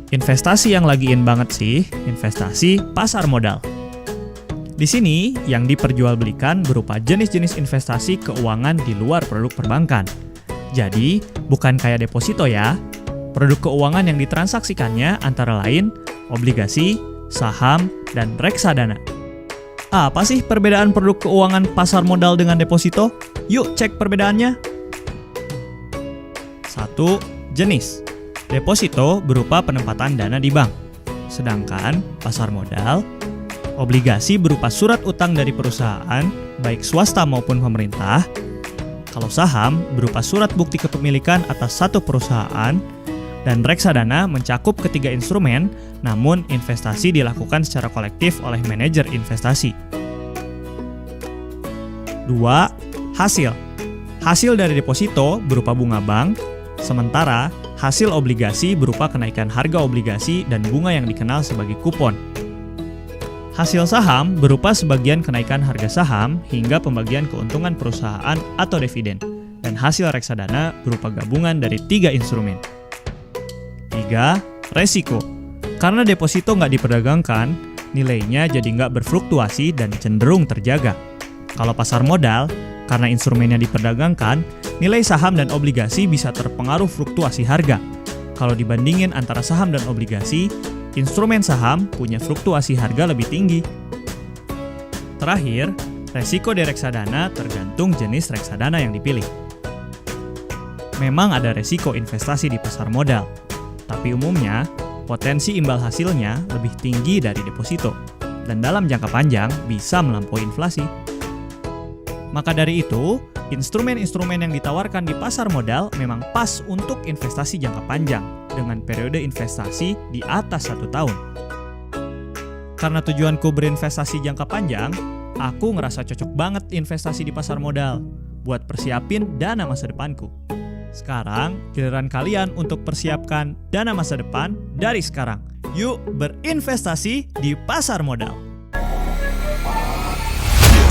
Investasi yang lagi in banget sih, investasi pasar modal. Di sini, yang diperjualbelikan berupa jenis-jenis investasi keuangan di luar produk perbankan. Jadi, bukan kayak deposito ya. Produk keuangan yang ditransaksikannya antara lain obligasi, saham, dan reksadana. Apa sih perbedaan produk keuangan pasar modal dengan deposito? Yuk cek perbedaannya. 1. Jenis. Deposito berupa penempatan dana di bank. Sedangkan pasar modal, obligasi berupa surat utang dari perusahaan, baik swasta maupun pemerintah. Kalau saham berupa surat bukti kepemilikan atas satu perusahaan, dan reksadana mencakup ketiga instrumen, namun investasi dilakukan secara kolektif oleh manajer investasi. 2. Hasil. Hasil dari deposito berupa bunga bank, sementara hasil obligasi berupa kenaikan harga obligasi dan bunga yang dikenal sebagai kupon. Hasil saham berupa sebagian kenaikan harga saham hingga pembagian keuntungan perusahaan atau dividen, dan hasil reksadana berupa gabungan dari 3 instrumen. 3. Resiko. Karena deposito nggak diperdagangkan, nilainya jadi nggak berfluktuasi dan cenderung terjaga. Kalau pasar modal, karena instrumennya diperdagangkan, nilai saham dan obligasi bisa terpengaruh fluktuasi harga. Kalau dibandingin antara saham dan obligasi, instrumen saham punya fluktuasi harga lebih tinggi. Terakhir, resiko di reksadana tergantung jenis reksadana yang dipilih. Memang ada resiko investasi di pasar modal, tapi umumnya potensi imbal hasilnya lebih tinggi dari deposito, dan dalam jangka panjang bisa melampaui inflasi. Maka dari itu, instrumen-instrumen yang ditawarkan di pasar modal memang pas untuk investasi jangka panjang dengan periode investasi di atas 1 tahun. Karena tujuanku berinvestasi jangka panjang, aku ngerasa cocok banget investasi di pasar modal buat persiapin dana masa depanku. Sekarang, giliran kalian untuk persiapkan dana masa depan dari sekarang. Yuk berinvestasi di pasar modal.